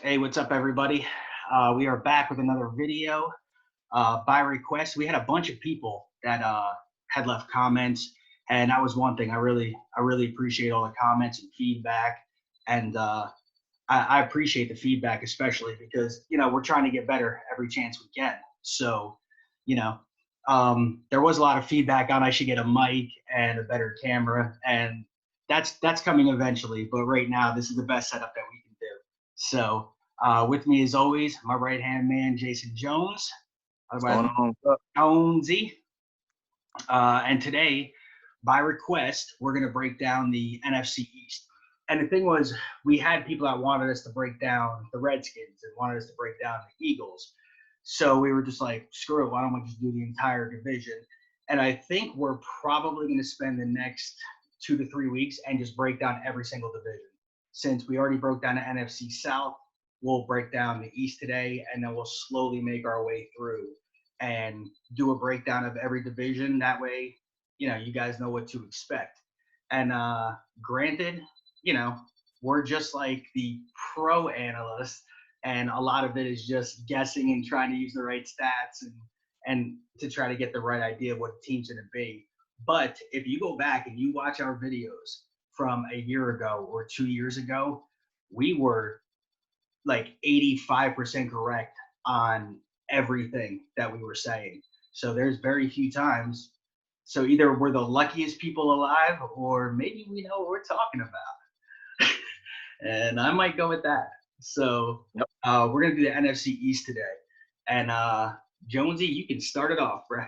Hey, what's up, everybody? We are back with another video by request. We had a bunch of people that had left comments, and that was one thing. I really appreciate all the comments and feedback, and I appreciate the feedback especially because we're trying to get better every chance we can. So, you know, there was a lot of feedback on I should get a mic and a better camera, and that's coming eventually. But right now, this is the best setup that we can do. So, with me as always, my right hand man, Jason Jones, What's otherwise going on? What's up? Jonesy. And today, by request, we're going to break down the NFC East. And the thing was, we had people that wanted us to break down the Redskins and wanted us to break down the Eagles. So we were just like, screw it, why don't we just do the entire division? And I think we're probably going to spend the next 2 to 3 weeks and just break down every single division. Since we already broke down the NFC South, we'll break down the East today, and then we'll slowly make our way through and do a breakdown of every division. That way, you guys know what to expect. And granted, you know, we're just like the pro analysts, and a lot of it is just guessing and trying to use the right stats and to try to get the right idea of what a team's going to be. But if you go back and you watch our videos from a year ago or 2 years ago, we were like 85% correct on everything that we were saying. So there's very few times. So either we're the luckiest people alive, or maybe we know what we're talking about. And I might go with that. So Yep. we're gonna do the NFC East today. And Jonesy, you can start it off, bro.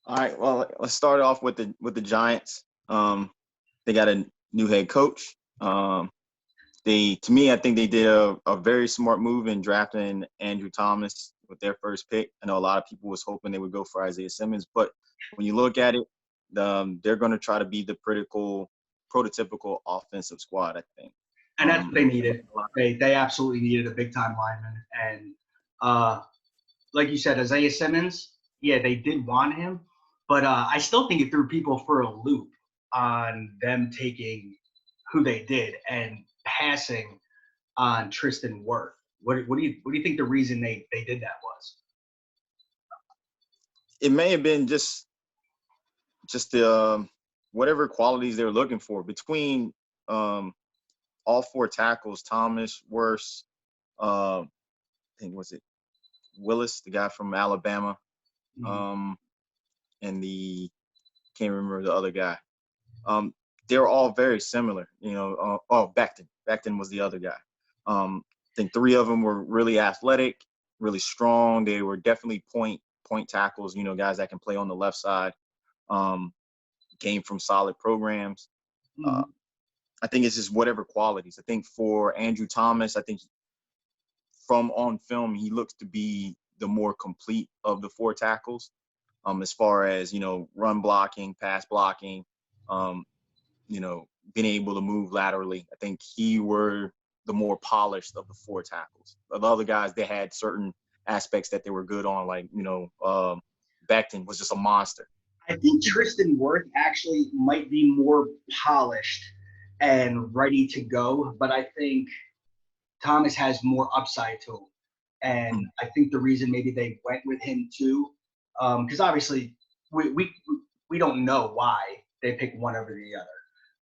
All right. Well, let's start off with the Giants. They got a new head coach. To me, I think they did a very smart move in drafting Andrew Thomas with their first pick. I know a lot of people was hoping they would go for Isaiah Simmons, but when you look at it, they're going to try to be the prototypical offensive squad, I think. And that's what they needed. They absolutely needed a big time lineman. And like you said, Isaiah Simmons, yeah, they did want him, but I still think it threw people for a loop on them taking who they did and passing on Tristan Wirth. What do you think the reason they did that was? It may have been just the whatever qualities they were looking for between all four tackles, Thomas, Wirth, I think was it Willis, the guy from Alabama, Mm-hmm. and can't remember the other guy. They were all very similar. Becton. Becton was the other guy. I think three of them were really athletic, really strong. They were definitely point tackles. Guys that can play on the left side. Came from solid programs. Mm-hmm. I think it's just whatever qualities. I think for Andrew Thomas, I think from on film, he looks to be the more complete of the four tackles, as far as, run blocking, pass blocking, being able to move laterally. I think he were the more polished of the four tackles. The other guys, they had certain aspects that they were good on, like, Becton was just a monster. I think Tristan Wirth actually might be more polished and ready to go, but I think Thomas has more upside to him. And I think the reason maybe they went with him too, because obviously we don't know why they picked one over the other.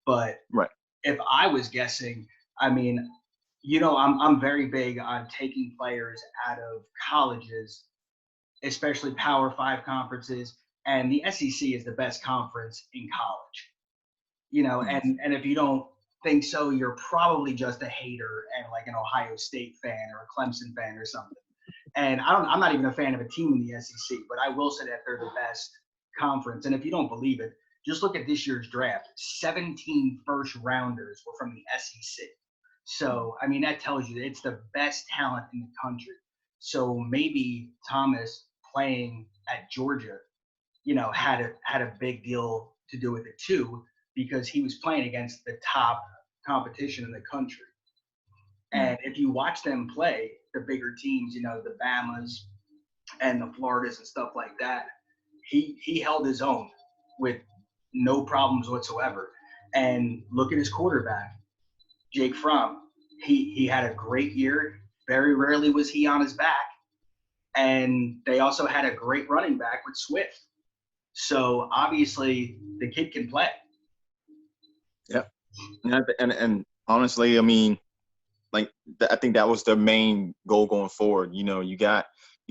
But Right. if I was guessing, I mean, I'm very big on taking players out of colleges, especially Power Five conferences, and the SEC is the best conference in college. And if you don't think so, you're probably just a hater and like an Ohio State fan or a Clemson fan or something. And I'm not even a fan of a team in the SEC, but I will say that they're the best conference. And if you don't believe it, just look at this year's draft. 17 first rounders were from the SEC. So, I mean, that tells you that it's the best talent in the country. So maybe Thomas playing at Georgia, had a big deal to do with it too, because he was playing against the top competition in the country. And if you watch them play, the bigger teams, the Bamas and the Floridas and stuff like that, he held his own with no problems whatsoever. And look at his quarterback, Jake Fromm. He had a great year. Very rarely was he on his back. And they also had a great running back with Swift. So obviously the kid can play. Yeah, and honestly, I mean, like I think that was their main goal going forward. You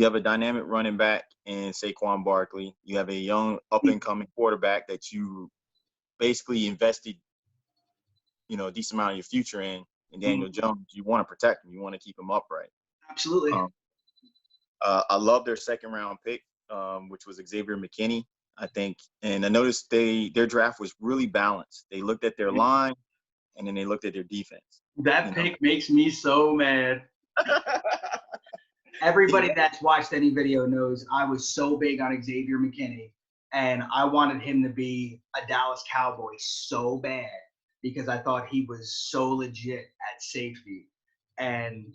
have a dynamic running back in Saquon Barkley. You have a young up and coming quarterback that you basically invested, a decent amount of your future in Daniel Jones. You want to protect him. You want to keep him upright. Absolutely. Um, I love their second round pick, which was Xavier McKinney, I think. And I noticed their draft was really balanced. They looked at their line and then they looked at their defense. That pick makes me so mad. Everybody that's watched any video knows I was so big on Xavier McKinney, and I wanted him to be a Dallas Cowboy so bad because I thought he was so legit at safety. And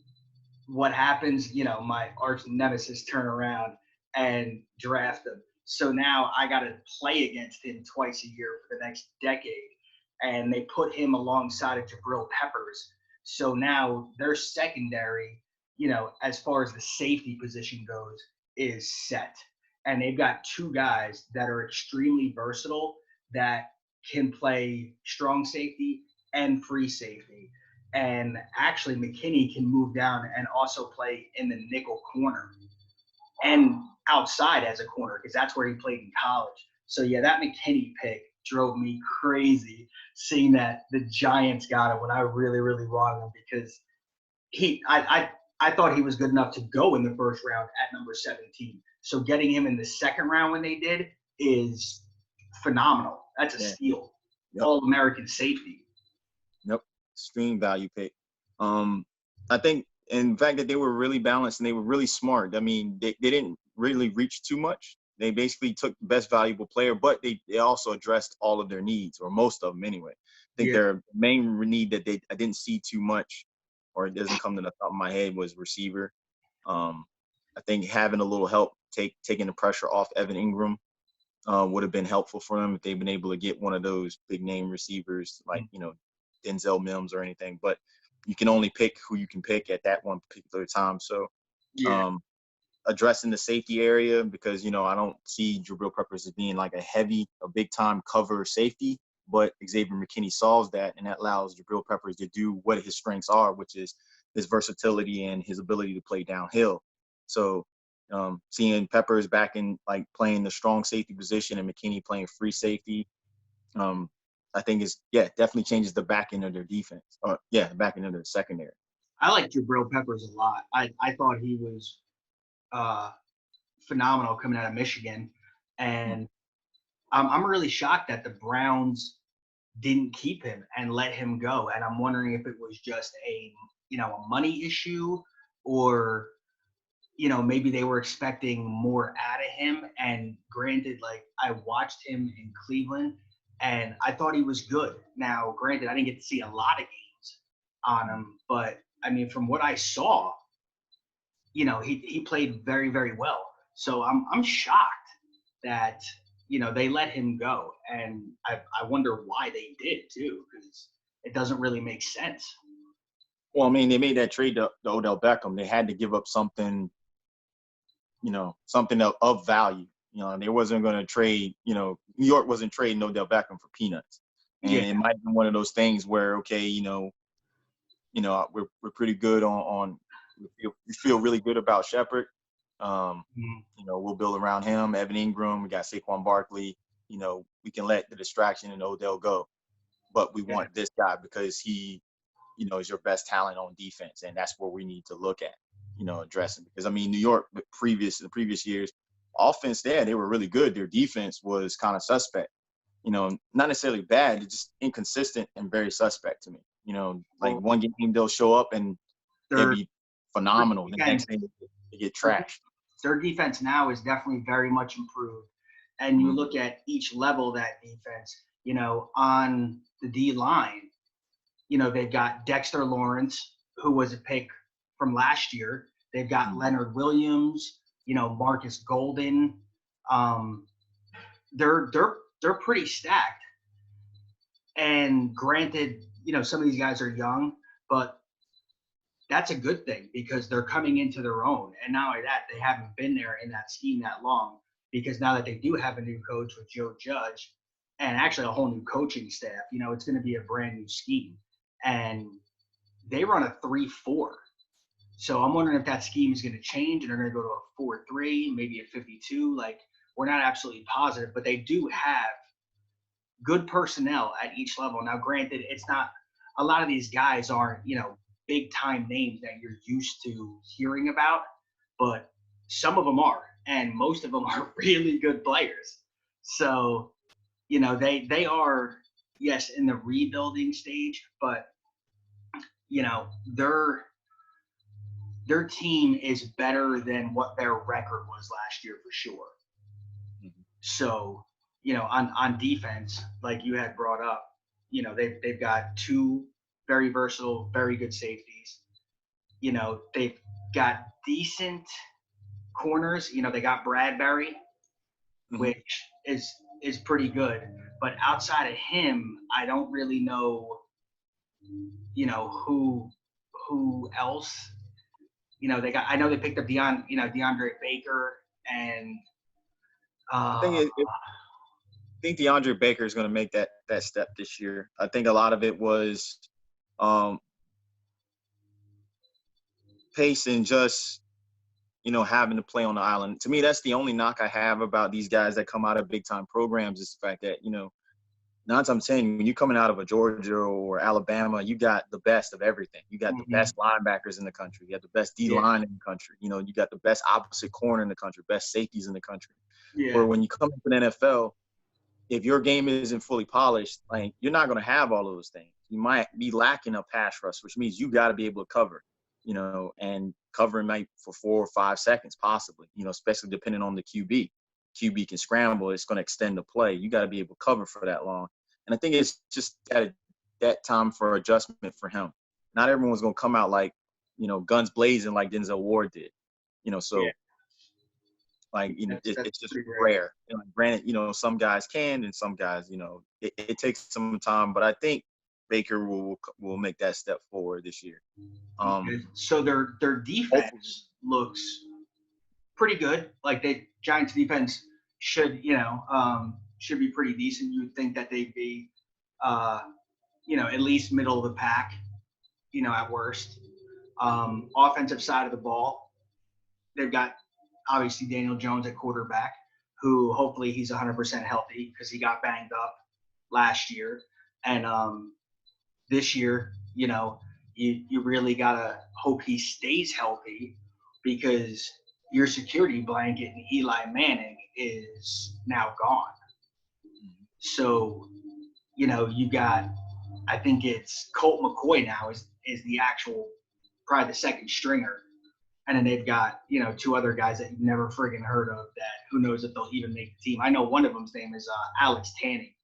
what happens, my arch nemesis turn around and draft him. So now I got to play against him twice a year for the next decade. And they put him alongside of Jabril Peppers. So now their secondary, as far as the safety position goes, is set. And they've got two guys that are extremely versatile that can play strong safety and free safety. And actually, McKinney can move down and also play in the nickel corner and outside as a corner because that's where he played in college. So, yeah, that McKinney pick drove me crazy seeing that the Giants got him when I really, really wanted him because I thought he was good enough to go in the first round at number 17. So getting him in the second round when they did is phenomenal. That's a steal. Yep. All-American safety. Yep, extreme value pick. I think, in fact, that they were really balanced and they were really smart. I mean, they didn't really reach too much. They basically took the best valuable player, but they also addressed all of their needs, or most of them anyway. I think their main need that I didn't see too much, or it doesn't come to the top of my head, was receiver. I think having a little help, taking the pressure off Evan Ingram, would have been helpful for them if they've been able to get one of those big name receivers like, Denzel Mims or anything. But you can only pick who you can pick at that one particular time. So addressing the safety area, because, I don't see Jabril Peppers as being like a big time cover safety, but Xavier McKinney solves that, and that allows Jabril Peppers to do what his strengths are, which is his versatility and his ability to play downhill. So seeing Peppers back in like playing the strong safety position and McKinney playing free safety, I think definitely changes the back end of their defense. The back end of their secondary. I like Jabril Peppers a lot. I thought he was phenomenal coming out of Michigan, and I'm really shocked that the Browns didn't keep him and let him go. And I'm wondering if it was just a money issue, or maybe they were expecting more out of him. And granted, like, I watched him in Cleveland and I thought he was good. Now, granted, I didn't get to see a lot of games on him, but I mean, from what I saw, he played very, very well. So I'm shocked that, they let him go. And I wonder why they did too, because it doesn't really make sense. Well, I mean, they made that trade to Odell Beckham. They had to give up something, something of value. They wasn't going to trade, New York wasn't trading Odell Beckham for peanuts. And it might have been one of those things where, okay, we're pretty good on we feel really good about Shepard. We'll build around him. Evan Ingram, we got Saquon Barkley. We can let the distraction and Odell go, but we want this guy because he, is your best talent on defense, and that's where we need to look at, addressing. Because I mean, New York, the previous years, offense they were really good. Their defense was kind of suspect. Not necessarily bad, it's just inconsistent and very suspect to me. Like one game they'll show up and they'll be phenomenal. The next day they get trashed. Their defense now is definitely very much improved. And you look at each level of that defense, on the D line, they've got Dexter Lawrence, who was a pick from last year. They've got Leonard Williams, Marcus Golden. They're pretty stacked. And granted, some of these guys are young, but that's a good thing because they're coming into their own. And not only that, they haven't been there in that scheme that long because now that they do have a new coach with Joe Judge and actually a whole new coaching staff, it's going to be a brand new scheme. And they run a 3-4. So I'm wondering if that scheme is going to change and they're going to go to a 4-3, maybe a 52. Like, we're not absolutely positive, but they do have good personnel at each level. Now, granted, it's not a lot of these guys aren't, big time names that you're used to hearing about, but some of them are, and most of them are really good players. So, they are, yes, in the rebuilding stage, but their team is better than what their record was last year for sure. Mhm. So, on defense, like you had brought up, they've got two very versatile, very good safeties. They've got decent corners. They got Bradbury, Mhm. which is pretty good. But outside of him, I don't really know, who else. I know they picked up DeAndre Baker and I uh, think DeAndre Baker is going to make that step this year. I think a lot of it was um, pace and just having to play on the island. To me, that's the only knock I have about these guys that come out of big time programs is the fact that 9 times 10 when you're coming out of a Georgia or Alabama, you got the best of everything. You got the mhm, best linebackers in the country. You got the best D yeah, line in the country. You got the best opposite corner in the country, best safeties in the country. yeah, Where when you come into the NFL, if your game isn't fully polished, like you're not going to have all of those things. You might be lacking a pass rush, which means you got to be able to cover, and covering might for 4 or 5 seconds possibly, especially depending on the QB. QB can scramble, it's going to extend the play. You got to be able to cover for that long. And I think it's just that time for adjustment for him. Not everyone's going to come out like, guns blazing like Denzel Ward did, yeah. so like, That's it's just pretty rare. rare. Granted, some guys can and some guys, it takes some time, but I think Baker will make that step forward this year. Um, Okay. So their hopefully, defense looks pretty good. Like the Giants defense should be pretty decent. You'd think that they'd be uh, at least middle of the pack, at worst. Offensive side of the ball, they've got obviously Daniel Jones at quarterback, who hopefully he's 100% healthy because he got banged up last year. And this year, you really gotta hope he stays healthy because your security blanket and Eli Manning is now gone. So, you got I think it's Colt McCoy now is the actual probably the second stringer. And then they've got, two other guys that you've never friggin' heard of that who knows if they'll even make the team. I know one of them's name is Alex Tanning,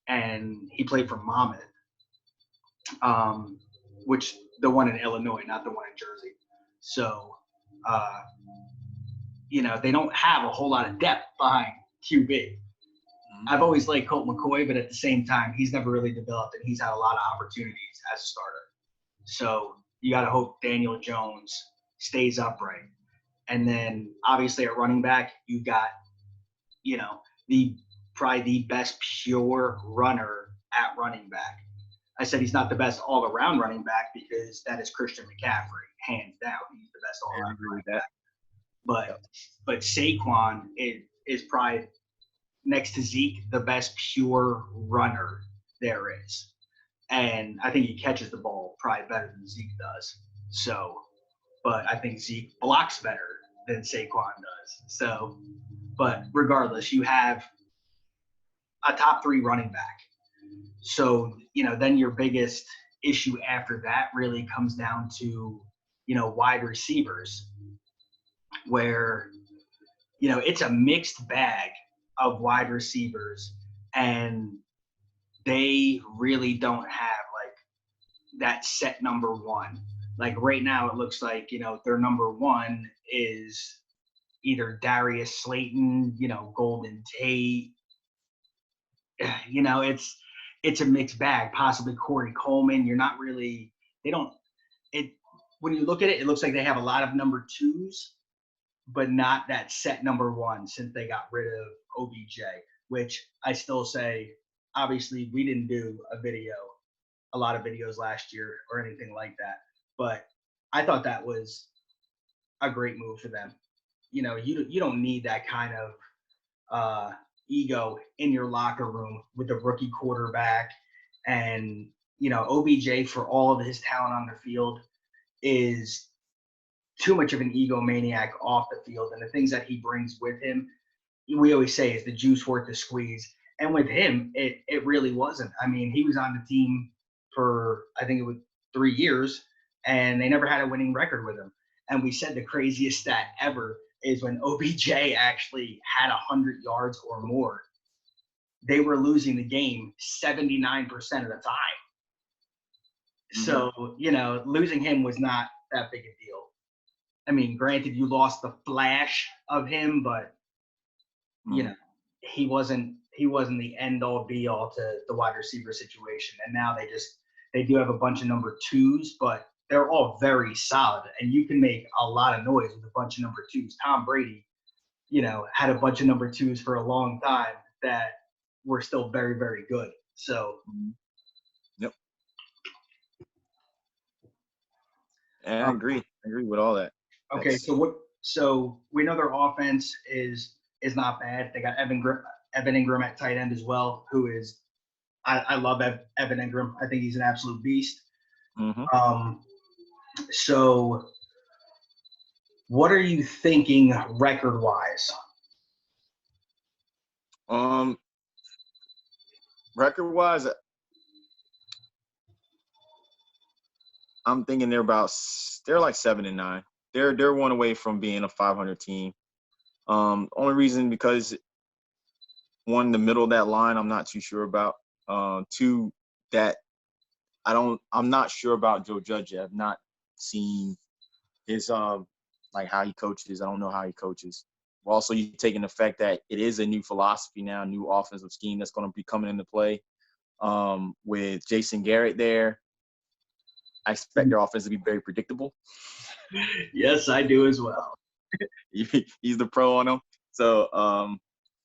and he played for Monmouth, um, which the one in Illinois, not the one in Jersey. So, uh, they don't have a whole lot of depth behind QB. I've always liked Colt McCoy, but at the same time, he's never really developed, and he's had a lot of opportunities as a starter. So you got to hope Daniel Jones stays upright. And then obviously at running back, you got, the probably the best pure runner at running back. I said he's not the best all around running back because that is Christian McCaffrey, hands down. He's the best all I around agree with running that. back. But Yep. but Saquon is probably next to Zeke the best pure runner there is. And I think he catches the ball probably better than Zeke does. So, but I think Zeke blocks better than Saquon does. So, but regardless, you have a top 3 running back. So, then your biggest issue after that really comes down to, wide receivers, where, it's a mixed bag of wide receivers, and they really don't have like that set number one. Like right now, it looks like, their number one is either Darius Slayton, Golden Tate. It's a mixed bag. Possibly Corey Coleman. You're not really. They don't. It when you look at it, it looks like they have a lot of number twos, but not that set number one since they got rid of OBJ, which I still say, obviously, we didn't do a lot of videos last year or anything like that. But I thought that was a great move for them. You don't need that kind of ego in your locker room with the rookie quarterback. And, OBJ, for all of his talent on the field, is too much of an egomaniac off the field. And the things that he brings with him, we always say, is the juice worth the squeeze. And with him, it really wasn't. I mean, he was on the team for, I think it was 3 years, and they never had a winning record with him. And we said the craziest stat ever is when OBJ actually had 100 yards or more, they were losing the game 79% of the time. So, losing him was not that big a deal. I mean, granted, you lost the flash of him, but, he wasn't the end all be all to the wide receiver situation. And now they do have a bunch of number twos, but they're all very solid. And you can make a lot of noise with a bunch of number twos. Tom Brady, had a bunch of number twos for a long time that were still very, very good. So, yep. And I agree with all that. Okay, so we know their offense is not bad. They got Evan Ingram at tight end as well, who is I love Evan Ingram. I think he's an absolute beast. Mm-hmm. So what are you thinking record-wise? Record-wise, I'm thinking they're like 7-9. They're one away from being a 500 team. Only reason because one, the middle of that line, I'm not too sure about. Two, that I'm not sure about Joe Judge. I've not seen his like how he coaches. I don't know how he coaches. Also, you taking the fact that it is a new philosophy now, new offensive scheme that's going to be coming into play. With Jason Garrett there, I expect their offense to be very predictable. Yes, I do as well. He's the pro on them. So,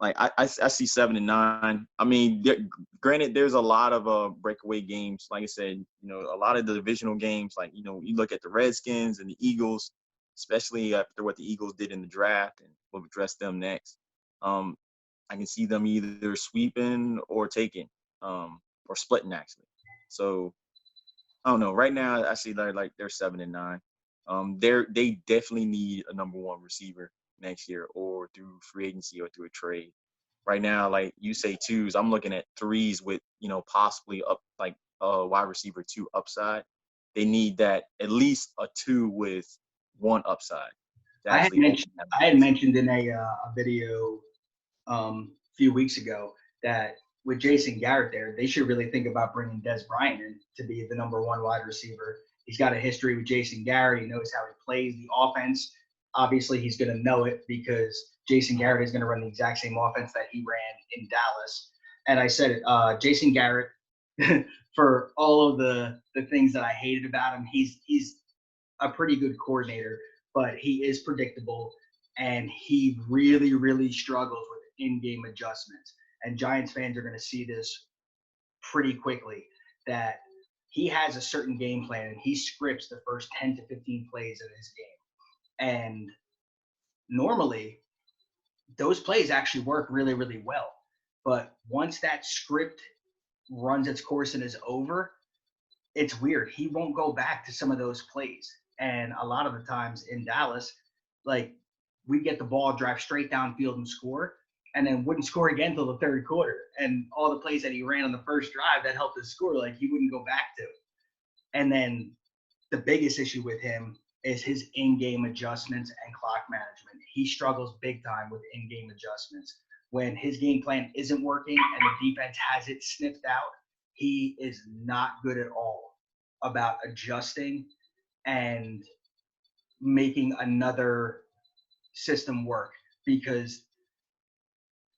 I see 7-9. I mean, granted, there's a lot of breakaway games. Like I said, a lot of the divisional games. Like, you look at the Redskins and the Eagles, especially after what the Eagles did in the draft, and we'll address them next. I can see them either sweeping or taking, or splitting actually. So I don't know. Right now, I see they're 7-9. They definitely need a number one receiver next year, or through free agency or through a trade. Right now, like you say twos, I'm looking at threes with possibly up like wide receiver 2 upside. They need that at least a 2 with 1 upside. I had mentioned in a video a few weeks ago that with Jason Garrett there, they should really think about bringing Des Bryant in to be the number 1 wide receiver. He's got a history with Jason Garrett. He knows how he plays the offense. Obviously, he's going to know it because Jason Garrett is going to run the exact same offense that he ran in Dallas. And I said it, Jason Garrett, for all of the things that I hated about him, he's a pretty good coordinator, but he is predictable, and he really, really struggles with in-game adjustments. And Giants fans are going to see this pretty quickly, that he has a certain game plan, and he scripts the first 10 to 15 plays of his game. And normally, those plays actually work really, really well. But once that script runs its course and is over, it's weird. He won't go back to some of those plays. And a lot of the times in Dallas, like, we get the ball, drive straight downfield and score, and then wouldn't score again until the third quarter. And all the plays that he ran on the first drive that helped us score, like, he wouldn't go back to. And then the biggest issue with him is his in-game adjustments and clock management. He struggles big time with in-game adjustments. When his game plan isn't working and the defense has it sniffed out, he is not good at all about adjusting and making another system work, because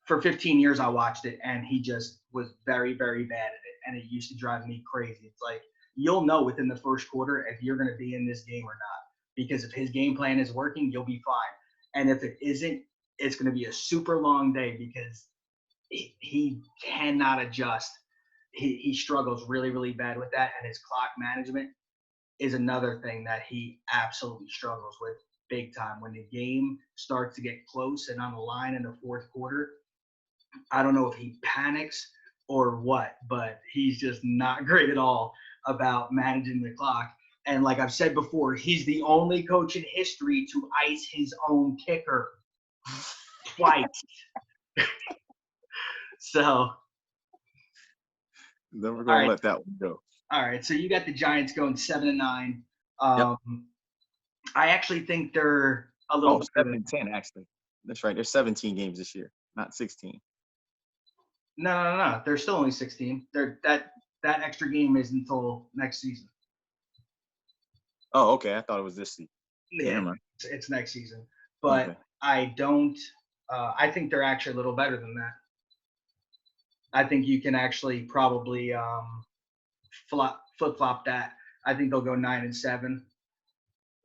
for 15 years I watched it and he just was very, very bad at it, and it used to drive me crazy. It's like you'll know within the first quarter if you're going to be in this game or not. Because if his game plan is working, you'll be fine. And if it isn't, it's going to be a super long day because he cannot adjust. He struggles really, really bad with that. And his clock management is another thing that he absolutely struggles with big time. When the game starts to get close and on the line in the fourth quarter, I don't know if he panics or what, but he's just not great at all about managing the clock. And like I've said before, he's the only coach in history to ice his own kicker twice. So, Never all gonna right, let that one go. all right. So you got the Giants going 7-9. Yep. I actually think they're a little Oh, better 7-10 actually. That's right. There's 17 games this year, not 16. No. They're still only 16. That extra game is until next season. Oh, okay. I thought it was this season. Yeah, Never mind. it's next season. But Okay. I don't. I think they're actually a little better than that. I think you can actually probably flip flop that. I think they'll go 9-7.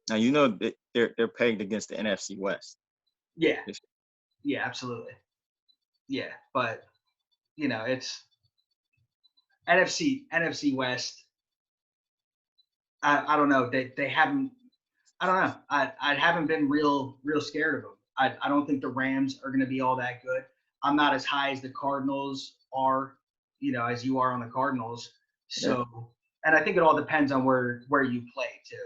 Now you know they're pegged against the NFC West. Yeah, yeah, absolutely. Yeah, but it's NFC West. I don't know. They haven't. I don't know. I haven't been real scared of them. I don't think the Rams are going to be all that good. I'm not as high as the Cardinals are, as you are on the Cardinals. Yeah. So, and I think it all depends on where you play too.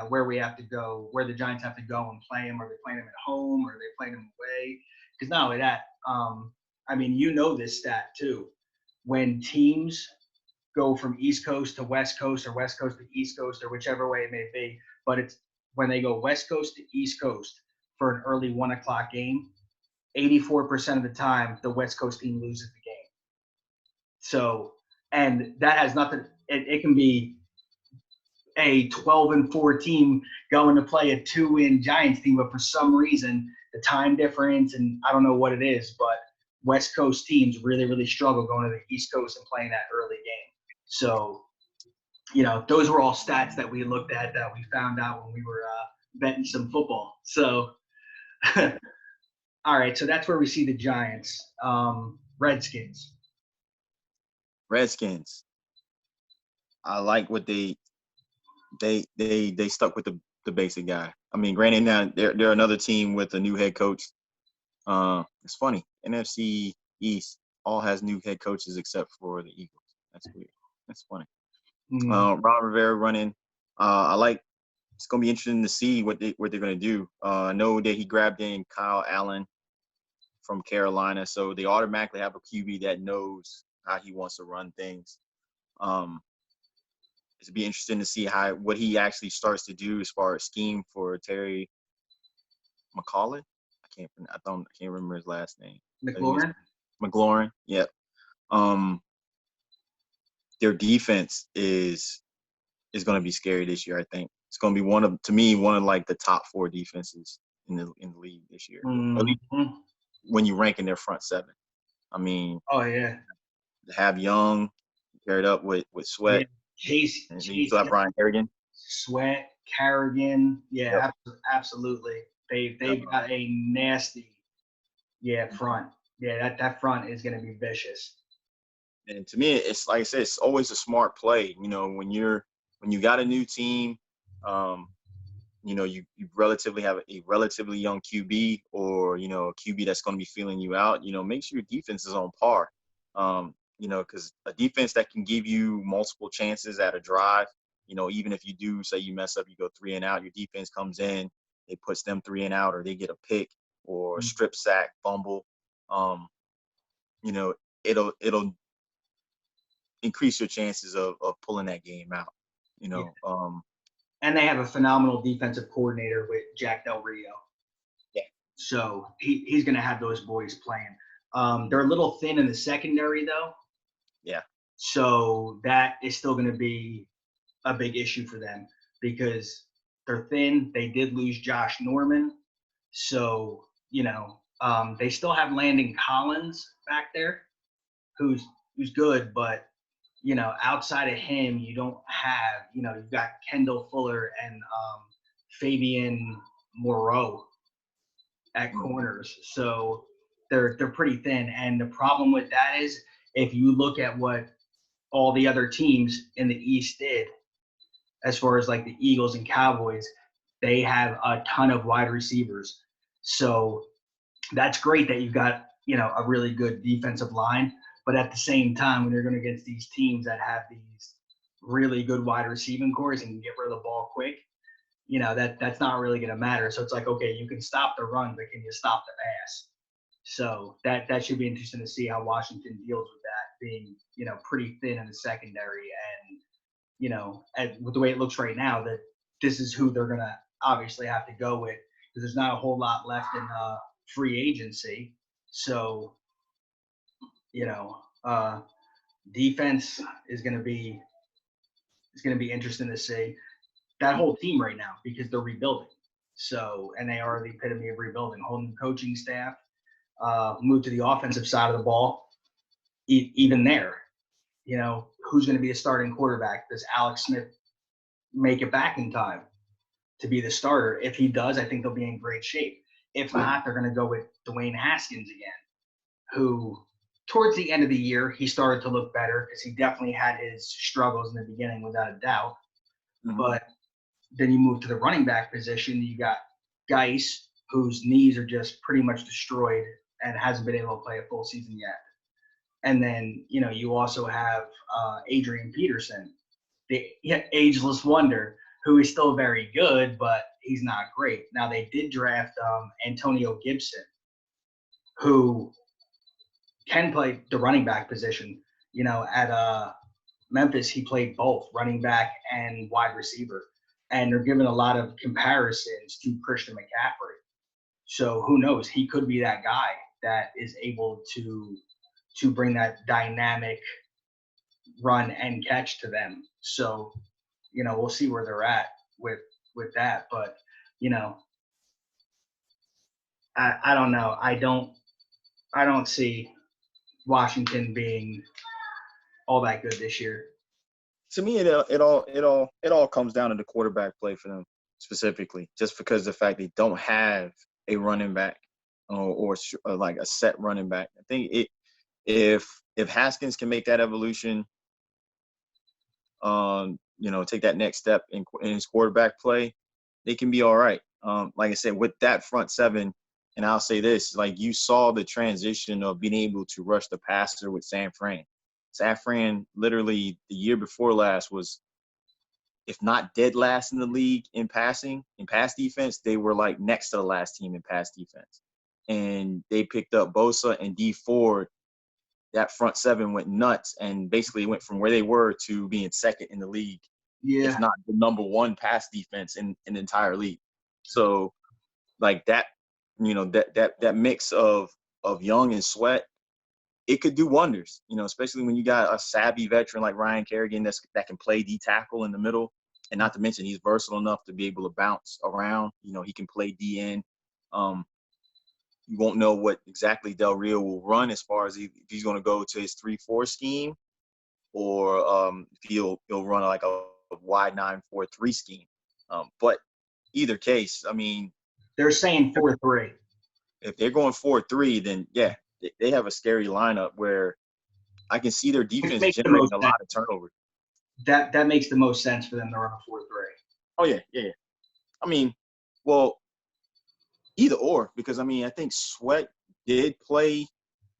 Where we have to go, where the Giants have to go and play them. Are they playing them at home? Or are they playing them away? Because not only that, I mean, this stat too. When teams go from East Coast to West Coast or West Coast to East Coast or whichever way it may be, but it's when they go West Coast to East Coast for an early 1:00 game, 84% of the time the West Coast team loses the game. So, and that has nothing. It can be a 12-4 team going to play a 2-win Giants team, but for some reason the time difference and I don't know what it is, but West Coast teams really, really struggle going to the East Coast and playing that early game. So, those were all stats that we looked at that we found out when we were betting some football. So, all right, so that's where we see the Giants. Redskins. Redskins. I like what they stuck with the basic guy. I mean, granted now they're another team with a new head coach. It's funny. NFC East all has new head coaches except for the Eagles. That's weird. That's funny. Ron Rivera running. I like. It's gonna be interesting to see what they're gonna do. I know that he grabbed in Kyle Allen from Carolina, so they automatically have a QB that knows how he wants to run things. It'll be interesting to see what he actually starts to do as far as scheme for Terry McLaurin. I can't remember his last name. McLaurin. Yep. Their defense is going to be scary this year. I think it's going to be one of like the top 4 defenses in the league this year. At least when you rank in their front 7. I mean, oh yeah, have Young paired up with Sweat. Yeah. And you still have Brian Kerrigan. Sweat, Kerrigan. Yeah, yep. Absolutely. They've got a nasty front. Yeah, that front is going to be vicious. And to me, it's like I said, it's always a smart play. When you got a new team, you relatively have a relatively young QB or, a QB that's going to be feeling you out, make sure your defense is on par. Because a defense that can give you multiple chances at a drive, even if you do say you mess up, you go 3 and out, your defense comes in, it puts them 3 and out, or they get a pick or strip sack, fumble. It'll increase your chances of pulling that game out. And they have a phenomenal defensive coordinator with Jack Del Rio. Yeah. So he's going to have those boys playing. They're a little thin in the secondary, though. Yeah. So that is still going to be a big issue for them because they're thin. They did lose Josh Norman. So, they still have Landon Collins back there, who's good, but outside of him, you don't have, you've got Kendall Fuller and Fabian Moreau at corners. So they're pretty thin. And the problem with that is if you look at what all the other teams in the East did, as far as like the Eagles and Cowboys, they have a ton of wide receivers. So that's great that you've got, a really good defensive line. But at the same time, when you're going against these teams that have these really good wide receiving cores and can get rid of the ball quick, that's not really going to matter. So it's like, okay, you can stop the run, but can you stop the pass? So that should be interesting to see how Washington deals with that being, pretty thin in the secondary. And, with the way it looks right now, that this is who they're going to obviously have to go with because there's not a whole lot left in free agency. So, defense is going to be interesting to see that whole team right now because they're rebuilding. So, and they are the epitome of rebuilding. Whole new coaching staff, moved to the offensive side of the ball. Even there, who's going to be the starting quarterback? Does Alex Smith make it back in time to be the starter? If he does, I think they'll be in great shape. If not, they're going to go with Dwayne Haskins again, who towards the end of the year, he started to look better because he definitely had his struggles in the beginning without a doubt. Mm-hmm. But then you move to the running back position. You got Geis, whose knees are just pretty much destroyed and hasn't been able to play a full season yet. And then, you also have Adrian Peterson, the ageless wonder, who is still very good, but he's not great. Now, they did draft Antonio Gibson, who can play the running back position. At Memphis, he played both running back and wide receiver. And they're giving a lot of comparisons to Christian McCaffrey. So who knows? He could be that guy that is able to bring that dynamic run and catch to them. So, we'll see where they're at with that. But, I don't know. I don't see Washington being all that good this year. To me, it all comes down to the quarterback play for them specifically, just because of the fact they don't have a running back or like a set running back. I think if Haskins can make that evolution, take that next step in his quarterback play, they can be all right. Like I said, with that front seven, and I'll say this, like you saw the transition of being able to rush the passer with San Fran. San Fran literally the year before last was, if not dead last in the league in passing, in pass defense, they were like next to the last team in pass defense. And they picked up Bosa and D Ford. That front seven went nuts and basically went from where they were to being second in the league, if not the number one pass defense in the entire league. So like that, that mix of Young and Sweat, it could do wonders, especially when you got a savvy veteran like Ryan Kerrigan that can play D tackle in the middle. And not to mention he's versatile enough to be able to bounce around. He can play DN. You won't know what exactly Del Rio will run as far as if he's going to go to his 3-4 scheme or if he'll run like a wide 9-4-3 scheme. But either case, I mean, they're saying 4-3. If they're going 4-3, then yeah, they have a scary lineup where I can see their defense generating a lot of turnover. That makes the most sense for them to run a 4-3. Oh yeah. I mean, well, either or, because I mean, I think Sweat did play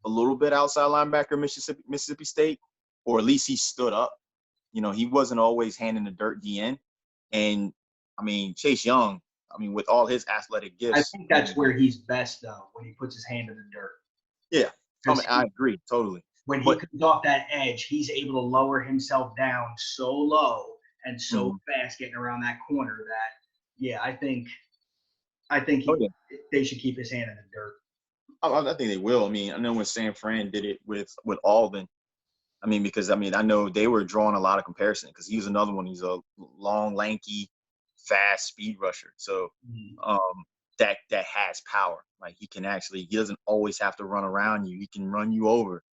a little bit outside linebacker Mississippi State, or at least he stood up. He wasn't always handing the dirt DN. And I mean, Chase Young, with all his athletic gifts, I think that's where he's best though, when he puts his hand in the dirt. Yeah, I agree totally. When he comes off that edge, he's able to lower himself down so low and so fast getting around that corner that, I think they should keep his hand in the dirt. I think they will. I mean, I know when San Fran did it with Alden, because I know they were drawing a lot of comparison because he was another one. He's a long, lanky, fast speed rusher. So that has power. Like he doesn't always have to run around you. He can run you over.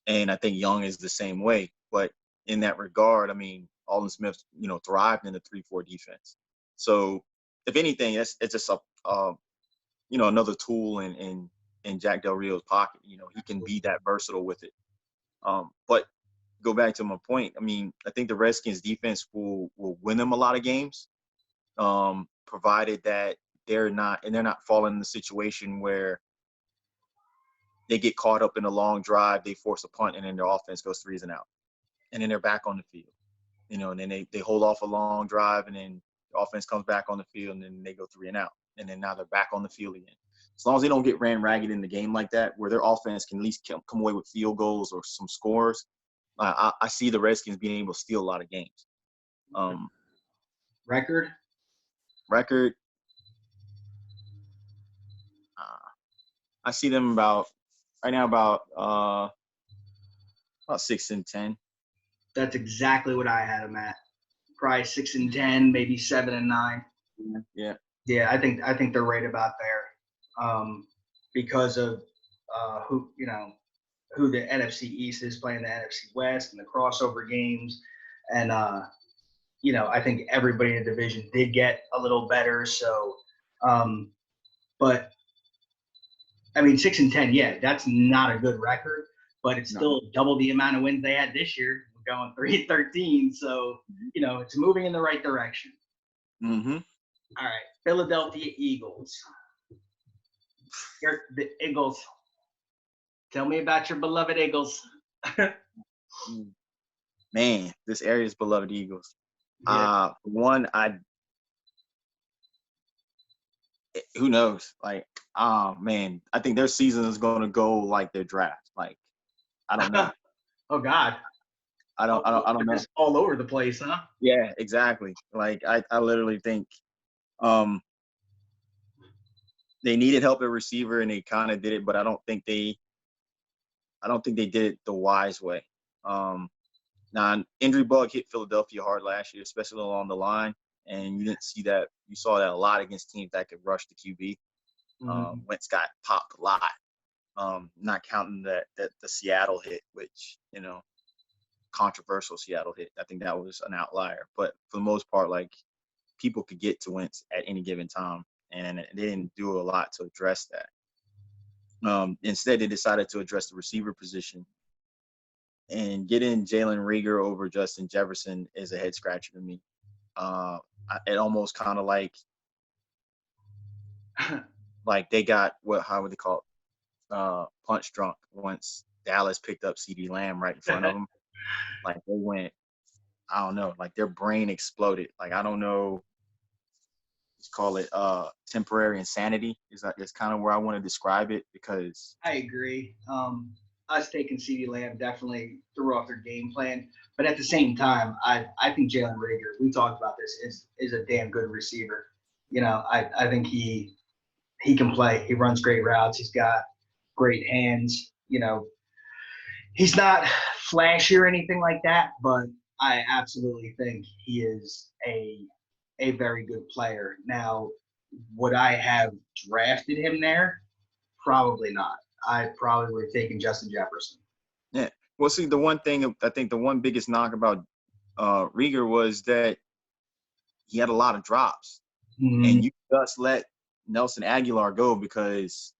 And I think Young is the same way. But in that regard, I mean, Alden Smith, thrived in the 3-4 defense. So if anything, it's just another tool in Jack Del Rio's pocket. He can be that versatile with it. But go back to my point. I mean, I think the Redskins defense will win them a lot of games, provided that they're not falling in the situation where they get caught up in a long drive, they force a punt, and then their offense goes 3s and out. And then they're back on the field. And then they hold off a long drive, and then the offense comes back on the field, and then they go 3 and out. And then now they're back on the field again. As long as they don't get ran ragged in the game like that, where their offense can at least come away with field goals or some scores, I see the Redskins being able to steal a lot of games. Record? I see them about 6-10. That's exactly what I had them at. Probably 6-10, maybe 7-9. Yeah. Yeah, I think they're right about there, because of who the NFC East is playing the NFC West and the crossover games, and I think everybody in the division did get a little better. So, but I mean, 6-10, yeah, that's not a good record, but it's still double the amount of wins they had this year. We're going 3-13, so it's moving in the right direction. Mm-hmm. All right, Philadelphia Eagles. The Eagles. Tell me about your beloved Eagles. Man, this area's beloved Eagles. Yeah. Who knows? Like, man, I think their season is going to go like their draft. Like, I don't know. Oh God. I don't know. Just all over the place, huh? Yeah, exactly. Like, I literally think, they needed help at receiver and they kind of did it, but I don't think they did it the wise way. Now, injury bug hit Philadelphia hard last year, especially along the line, and you didn't see that. You saw that a lot against teams that could rush the QB. Wentz got popped a lot, not counting the Seattle hit, which, controversial Seattle hit. I think that was an outlier. But for the most part, like, people could get to Wentz at any given time, and they didn't do a lot to address that. Instead, they decided to address the receiver position. And getting Jalen Reagor over Justin Jefferson is a head scratcher to me. It almost kind of like they got how would they call it? Punch drunk once Dallas picked up CeeDee Lamb right in front of them. Like, they went, I don't know, like their brain exploded. Like, I don't know. Let's call it temporary insanity. Is kind of where I want to describe it, because I agree. Us taking CeeDee Lamb definitely threw off their game plan. But at the same time, I think Jalen Reagor, we talked about this, is a damn good receiver. I think he can play. He runs great routes. He's got great hands. He's not flashy or anything like that, but I absolutely think he is a very good player. Now, would I have drafted him there? Probably not. I probably would have taken Justin Jefferson. Yeah. Well, see, the one thing, I think the one biggest knock about Reagor was that he had a lot of drops. Mm-hmm. And you just let Nelson Aguilar go because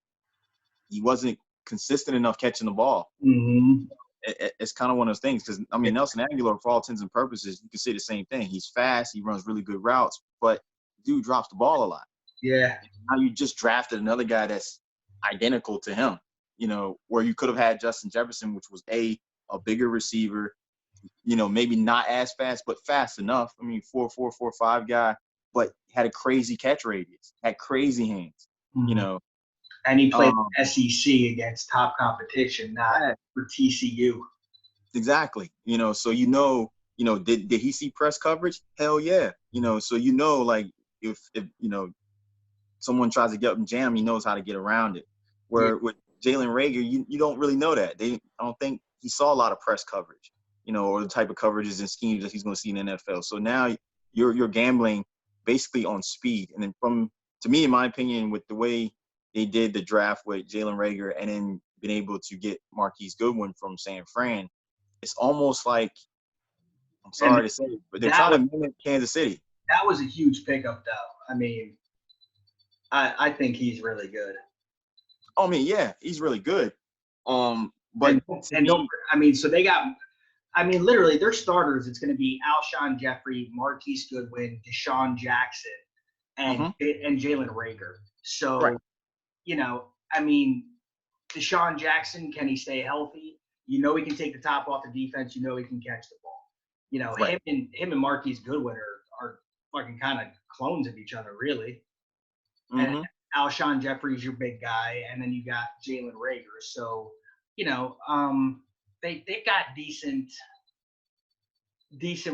he wasn't consistent enough catching the ball. Mm-hmm. It's kind of one of those things, because, I mean, Nelson Aguilar, for all intents and purposes, you can say the same thing. He's fast. He runs really good routes, but dude drops the ball a lot. Yeah. Now you just drafted another guy that's identical to him, where you could have had Justin Jefferson, which was a bigger receiver, maybe not as fast, but fast enough. I mean, 4.4, 4.5 guy, but had a crazy catch radius, had crazy hands, Mm-hmm. And he played SEC against top competition, not for TCU. Exactly. So did he see press coverage? Hell yeah. So like if someone tries to get up and jam, he knows how to get around it. Where with Jalen Reagor, you don't really know that. I don't think he saw a lot of press coverage, or the type of coverages and schemes that he's going to see in the NFL. So now you're gambling basically on speed. And then to me, in my opinion, with the way they did the draft with Jalen Reagor and then been able to get Marquise Goodwin from San Fran, it's almost like, I'm And sorry to say, but they're that trying was to mimic Kansas City. that was a huge pickup, though. I mean, I think he's really good. I mean, yeah, he's really good. But And to and don't me, I mean, so they got. I mean, literally, their starters. It's going to be Alshon Jeffrey, Marquise Goodwin, Deshaun Jackson, and mhm, Jalen Rager. right, So I mean, Deshaun Jackson, can he stay healthy? You know he can take the top off the defense. You know he can catch the ball. right, Him and Marquise Goodwin are fucking kind of clones of each other, really. And mhm, Alshon Jeffrey's your big guy, and then you got Jalen Rager. So, they've got decent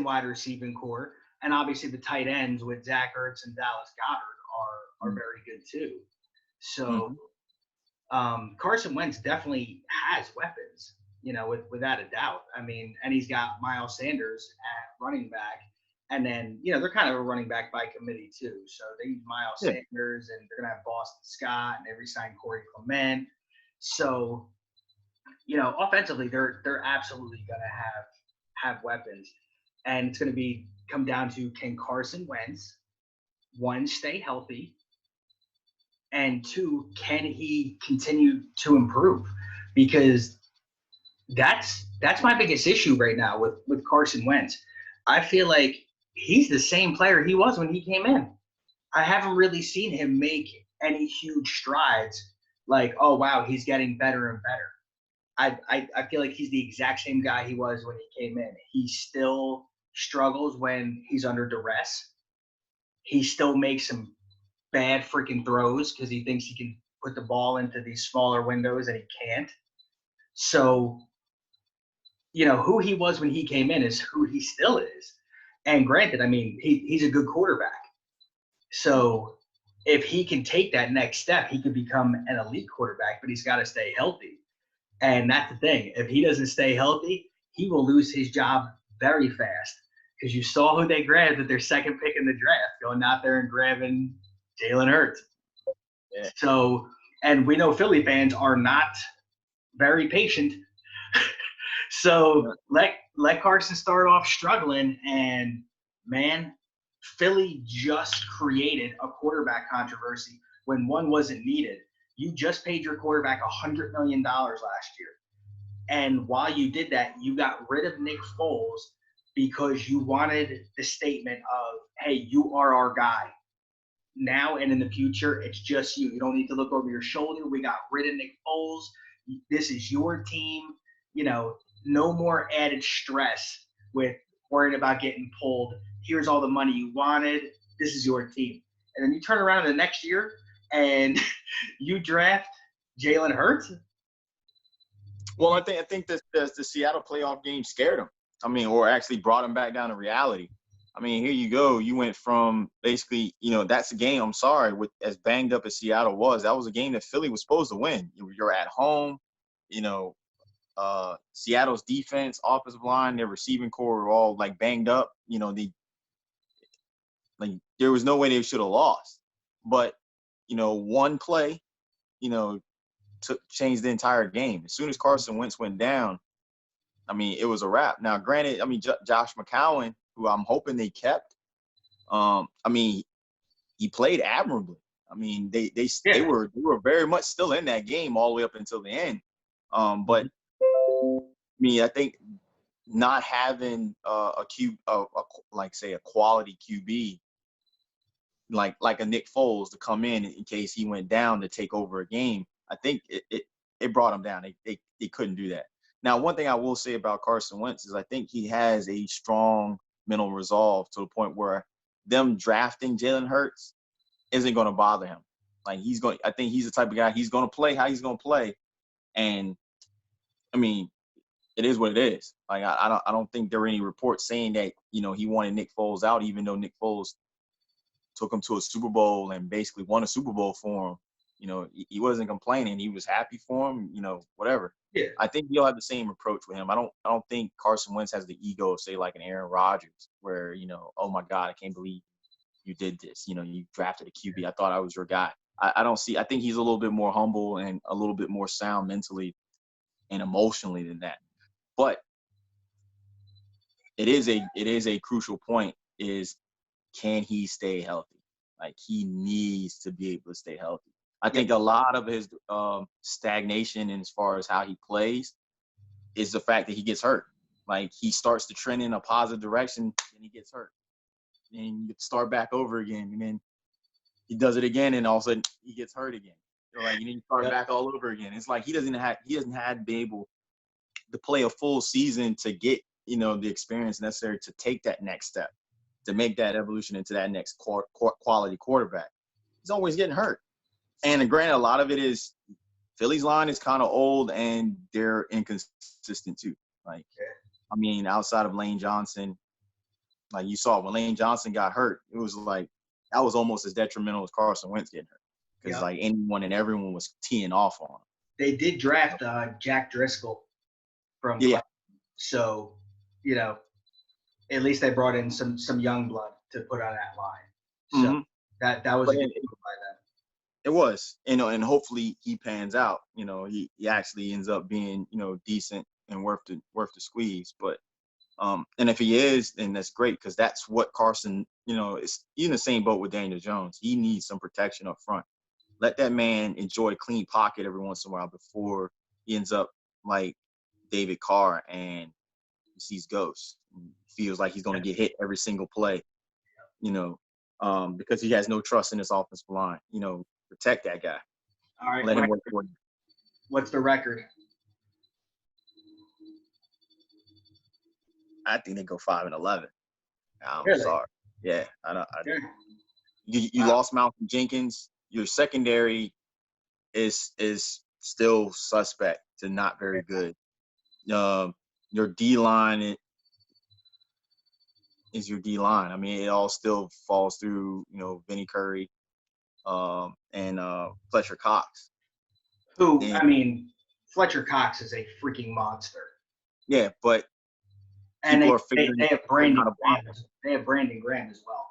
wide receiving core, and obviously the tight ends with Zach Ertz and Dallas Goedert are very good too. So mhm, Carson Wentz definitely has weapons, without a doubt. I mean, and he's got Miles Sanders at running back. And then, they're kind of a running back by committee too. So they use Miles yeah, Sanders, and they're going to have Boston Scott, and they re-signed Corey Clement. So, offensively, they're absolutely going to have weapons. And it's going to come down to, can Carson Wentz, one, stay healthy, and two, can he continue to improve? Because that's my biggest issue right now with Carson Wentz. I feel like he's the same player he was when he came in. I haven't really seen him make any huge strides. Like, oh wow, he's getting better and better. I feel like he's the exact same guy he was when he came in. He still struggles when he's under duress. He still makes some bad freaking throws because he thinks he can put the ball into these smaller windows and he can't. So, who he was when he came in is who he still is. And granted, I mean, he's a good quarterback. So if he can take that next step, he could become an elite quarterback, but he's got to stay healthy. And that's the thing. If he doesn't stay healthy, he will lose his job very fast. Because you saw who they grabbed at their second pick in the draft, going out there and grabbing Jalen Hurts. yeah, So, and we know Philly fans are not very patient. So yeah, let Carson start off struggling, and man, Philly just created a quarterback controversy when one wasn't needed. You just paid your quarterback $100 million last year. And while you did that, you got rid of Nick Foles because you wanted the statement of, hey, you are our guy. Now and in the future, it's just you. You don't need to look over your shoulder. We got rid of Nick Foles. This is your team. No more added stress with worrying about getting pulled. Here's all the money you wanted. This is your team. And then you turn around in the next year and you draft Jalen Hurts. Well, I think the Seattle playoff game scared him. I mean, or actually brought him back down to reality. I mean, here you go. You went from basically, that's a game. I'm sorry, with as banged up as Seattle was, that was a game that Philly was supposed to win. You're at home. You know, Seattle's defense, offensive line, their receiving core were all like banged up. There was no way they should have lost. But one play, you know, changed the entire game. As soon as Carson Wentz went down, I mean, it was a wrap. Now, granted, I mean, Josh McCown, who I'm hoping they kept, I mean, he played admirably. I mean, they Yeah. were very much still in that game all the way up until the end. But I think not having like say a quality QB like a Nick Foles to come in case he went down to take over a game, I think it brought him down. They couldn't do that. Now, one thing I will say about Carson Wentz is I think he has a strong mental resolve to the point where them drafting Jalen Hurts isn't going to bother him. I think he's the type of guy, he's going to play how he's going to play. And I mean, it is what it is. Like, I don't think there were any reports saying that, he wanted Nick Foles out, even though Nick Foles took him to a Super Bowl and basically won a Super Bowl for him. He wasn't complaining. He was happy for him, whatever. Yeah. I think you'll have the same approach with him. I don't think Carson Wentz has the ego of, say, like an Aaron Rodgers, where, oh my God, I can't believe you did this. You drafted a QB. I thought I was your guy. I don't see. I think he's a little bit more humble and a little bit more sound mentally and emotionally than that. But it is a crucial point. Is can he stay healthy? Like he needs to be able to stay healthy. I think a lot of his stagnation in as far as how he plays is the fact that he gets hurt. Like he starts to trend in a positive direction and he gets hurt. And you start back over again, and then he does it again, and all of a sudden he gets hurt again. So like, and then you start back all over again. It's like he doesn't have to be able to play a full season to get the experience necessary to take that next step, to make that evolution into that next quality quarterback. He's always getting hurt. And granted, a lot of it is Philly's line is kind of old and they're inconsistent too. Like, I mean, outside of Lane Johnson, like you saw when Lane Johnson got hurt, it was like that was almost as detrimental as Carson Wentz getting hurt because like anyone and everyone was teeing off on him. They did draft Jack Driscoll from so at least they brought in some young blood to put on that line. So that was a good move by them. It was, and hopefully he pans out. He actually ends up being decent and worth the squeeze. But and if he is, then that's great because that's what Carson, is in the same boat with Daniel Jones. He needs some protection up front. Let that man enjoy a clean pocket every once in a while before he ends up like David Carr and he sees ghosts. Feels like he's going to get hit every single play, because he has no trust in his offensive line. Protect that guy. All right. Let him work for you. What's the record? I think they go 5-11. I'm really? Sorry. Yeah, you lost Malcolm Jenkins. Your secondary is still suspect to not very good. Your D line is your D line. I mean, it all still falls through Vinny Curry, and Fletcher Cox. Fletcher Cox is a freaking monster. Yeah, but and they have Brandon Graham. They have Brandon Graham as well.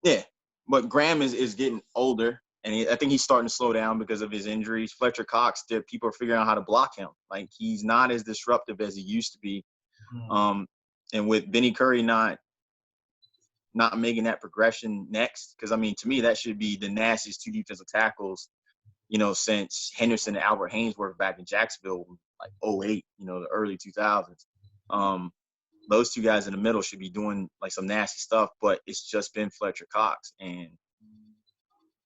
Yeah, but Graham is getting older, and I think he's starting to slow down because of his injuries. Fletcher Cox, people are figuring out how to block him. Like he's not as disruptive as he used to be. And with Vinny Curry not making that progression next, because I mean, to me, that should be the nastiest two defensive tackles, since Henderson and Albert Haynesworth back in Jacksonville, like 08, the early 2000s. Those two guys in the middle should be doing like some nasty stuff, but it's just been Fletcher Cox, and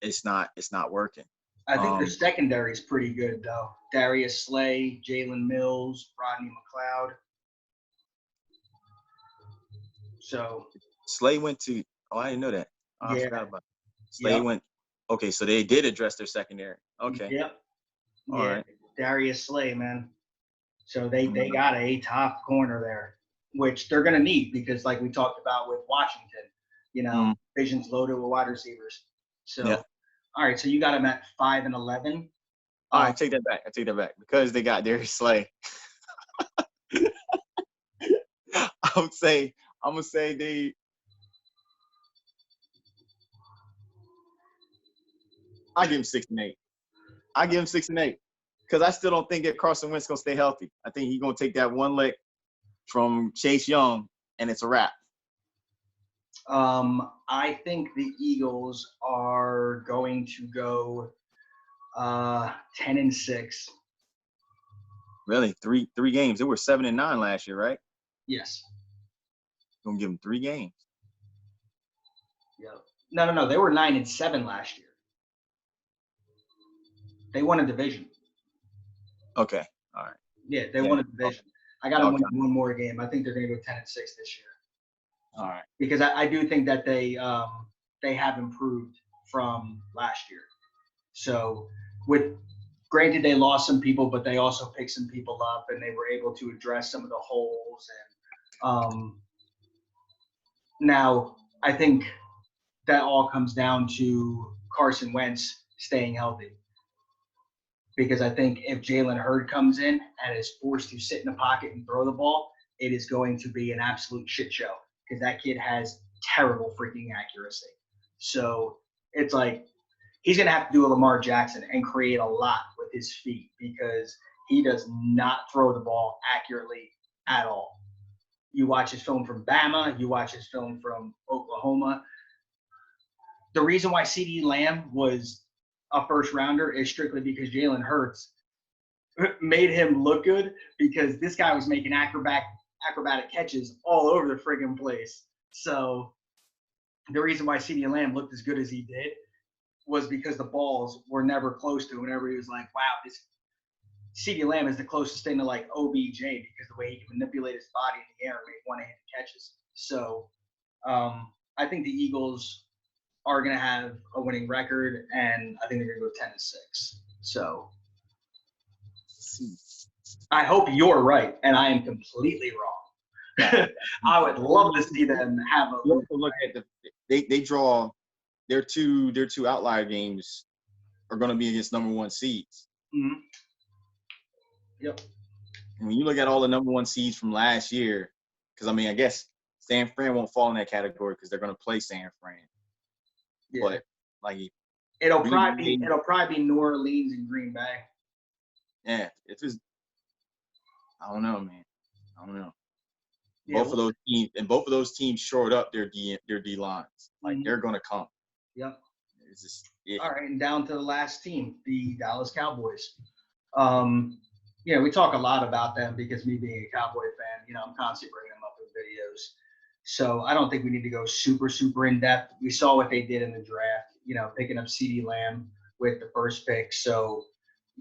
it's not working. I think their secondary is pretty good though. Darius Slay, Jalen Mills, Rodney McLeod. So Slay went to I didn't know that. I forgot about it. Slay went okay, so they did address their secondary. Okay. Yep. All right. Darius Slay, man. So they got a top corner there, which they're gonna need because like we talked about with Washington, division's loaded with wide receivers. So all right, so you got them at 5-11. All right, I take that back because they got Darius Slay. I'm gonna say they. I give him 6-8. I give him 6-8 because I still don't think that Carson Wentz gonna stay healthy. I think he's gonna take that one lick from Chase Young, and it's a wrap. I think the Eagles are going to go 10-6. Really, three games. They were 7-9 last year, right? Yes. Gonna give them 3 games. Yep. No. They were 9-7 last year. They won a division. Okay. All right. Yeah, they won a division. I got to win one more game. I think they're going to go 10-6 this year. All right. Because I do think that they have improved from last year. So granted they lost some people, but they also picked some people up and they were able to address some of the holes. And now I think that all comes down to Carson Wentz staying healthy. Because I think if Jalen Hurd comes in and is forced to sit in the pocket and throw the ball, it is going to be an absolute shit show because that kid has terrible freaking accuracy. So it's like he's going to have to do a Lamar Jackson and create a lot with his feet because he does not throw the ball accurately at all. You watch his film from Bama, you watch his film from Oklahoma. The reason why CeeDee Lamb was a first rounder is strictly because Jalen Hurts made him look good because this guy was making acrobatic catches all over the friggin' place. So the reason why CeeDee Lamb looked as good as he did was because the balls were never close to him. Whenever he was like, wow, this CeeDee Lamb is the closest thing to like OBJ because the way he can manipulate his body in the air and make one-handed catches. So I think the Eagles are going to have a winning record, and I think they're going to go 10-6. So I hope you're right, and I am completely wrong. I would love to see them have a look at they draw their two outlier games are going to be against number one seeds. Mm-hmm. Yep. And when you look at all the number one seeds from last year, because I mean, I guess San Fran won't fall in that category because they're going to play San Fran. Yeah. But like, it'll probably be New Orleans and Green Bay. Yeah, it's just I don't know, man. I don't know. Yeah, both of those teams shored up their D lines. Like they're going to come. Yep. It's just all right, and down to the last team, the Dallas Cowboys. We talk a lot about them because me being a Cowboy fan, I'm constantly bringing them up in videos. So I don't think we need to go super, super in depth. We saw what they did in the draft, picking up CeeDee Lamb with the first pick. So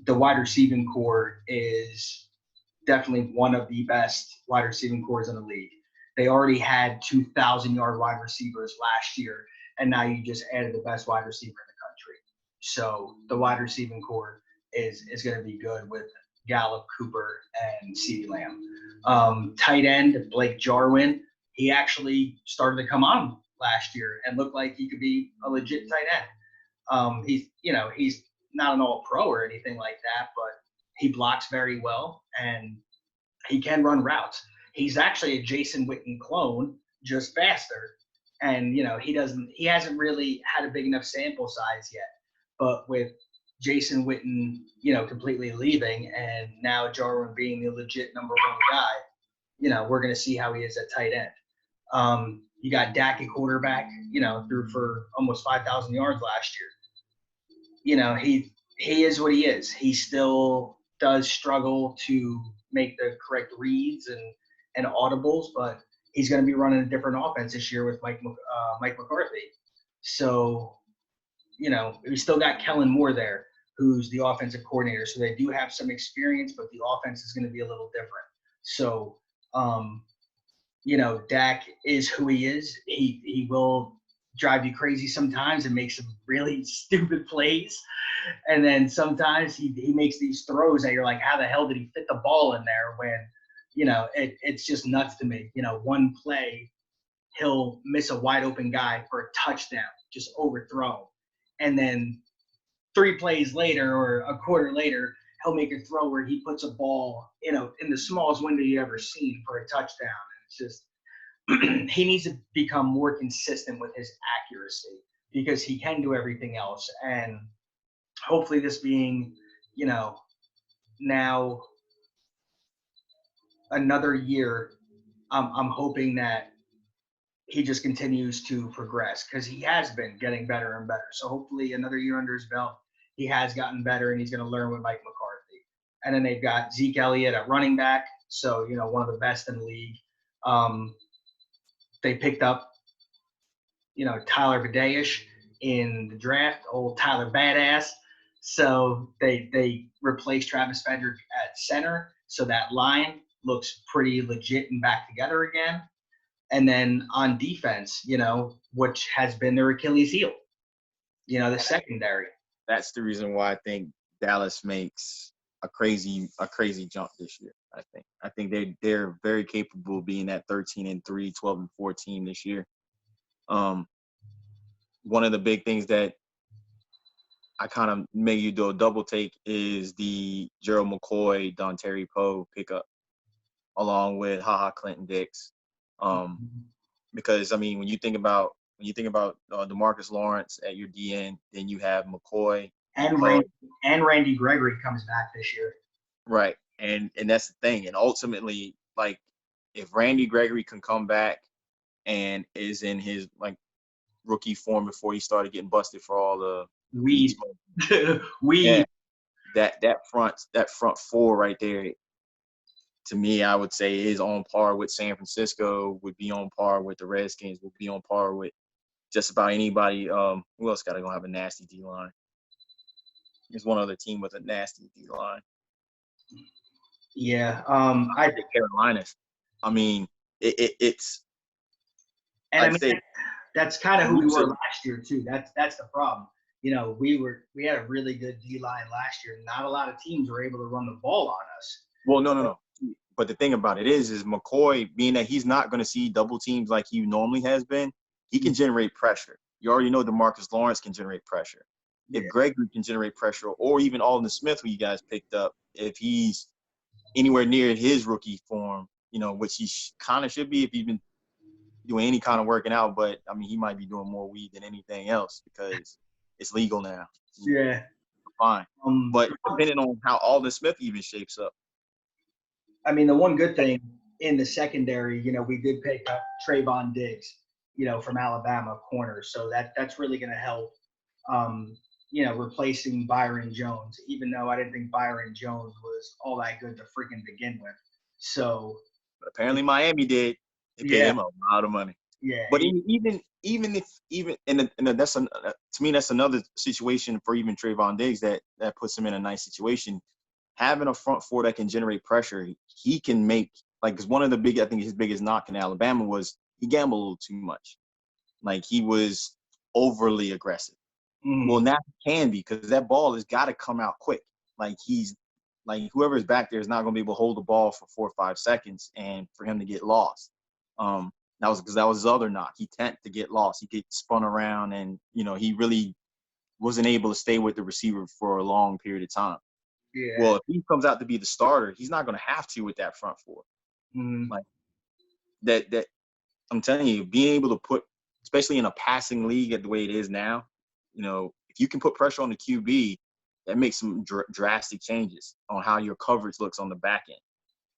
the wide receiving core is definitely one of the best wide receiving cores in the league. They already had 2,000-yard wide receivers last year, and now you just added the best wide receiver in the country. So the wide receiving core is going to be good with Gallup, Cooper, and CeeDee Lamb. Tight end, Blake Jarwin, he actually started to come on last year and looked like he could be a legit tight end. He's not an all-pro or anything like that, but he blocks very well, and he can run routes. He's actually a Jason Witten clone, just faster. And, he hasn't really had a big enough sample size yet. But with Jason Witten, completely leaving, and now Jarwin being the legit number one guy, we're going to see how he is at tight end. You got Dak at quarterback, threw for almost 5,000 yards last year. He is what he is. He still does struggle to make the correct reads and audibles, but he's going to be running a different offense this year with Mike McCarthy. So, we still got Kellen Moore there, who's the offensive coordinator. So they do have some experience, but the offense is going to be a little different. So, Dak is who he is. He will drive you crazy sometimes and make some really stupid plays. And then sometimes he makes these throws that you're like, how the hell did he fit the ball in there when, it's just nuts to me. One play, he'll miss a wide open guy for a touchdown, just overthrown. And then 3 plays later or a quarter later, he'll make a throw where he puts a ball, in the smallest window you ever seen for a touchdown. It's just he needs to become more consistent with his accuracy because he can do everything else. And hopefully this being, now another year, I'm hoping that he just continues to progress because he has been getting better and better. So hopefully another year under his belt, he has gotten better and he's going to learn with Mike McCarthy. And then they've got Zeke Elliott at running back. So, one of the best in the league. They picked up, Tyler Badeish in the draft, old Tyler Badass. So they replaced Travis Frederick at center. So that line looks pretty legit and back together again. And then on defense, which has been their Achilles heel, the secondary. That's the reason why I think Dallas makes a crazy jump this year. I think they're very capable of being that 13-3, 12-4 team this year. One of the big things that I kind of made you do a double take is the Gerald McCoy, Dontari Poe pickup, along with HaHa Clinton Dix. Because I mean, when you think about when you think about DeMarcus Lawrence at your DN, then you have McCoy And playing Randy Gregory comes back this year. right, and that's the thing. And ultimately, like if Randy Gregory can come back and is in his like rookie form before he started getting busted for all the weed Weed. smoke, Weed. yeah, that front four right there, to me, I would say is on par with San Francisco, would be on par with the Redskins, would be on par with just about anybody. Who else got to go have a nasty D line? There's one other team with a nasty D line. Yeah. I think Carolinas. I mean, it's. And I I'd mean, say that's kind of who we were losing. last year too. That's the problem. You know, we had a really good D line last year. Not a lot of teams were able to run the ball on us. Well, no. But the thing about it is McCoy, being that he's not going to see double teams like he normally has been, he can generate pressure. You already know DeMarcus Lawrence can generate pressure. If Yeah. Gregory can generate pressure, or even Alden Smith, who you guys picked up, if he's anywhere near his rookie form, which he kind of should be if he's been doing any kind of working out. But, I mean, he might be doing more weed than anything else because it's legal now. Yeah. Fine. But depending on how Alden Smith even shapes up. I mean, the one good thing in the secondary, we did pick up Trayvon Diggs, from Alabama corner. So that's really going to help, replacing Byron Jones, even though I didn't think Byron Jones was all that good to freaking begin with. So but apparently Miami did. They paid him a lot of money. Yeah. But that's to me that's another situation for even Trayvon Diggs that puts him in a nice situation. Having a front four that can generate pressure, he can make because one of the I think his biggest knock in Alabama was he gambled a little too much. Like he was overly aggressive. Mm-hmm. Well, now he can be because that ball has got to come out quick. Like whoever's back there is not going to be able to hold the ball for 4 or 5 seconds and for him to get lost. That was because that was his other knock. He tended to get lost. He get spun around, and he really wasn't able to stay with the receiver for a long period of time. Yeah. Well, if he comes out to be the starter, he's not going to have to with that front four. Mm-hmm. Like that, I'm telling you, being able to put, especially in a passing league at the way it is now, if you can put pressure on the QB, that makes some drastic changes on how your coverage looks on the back end.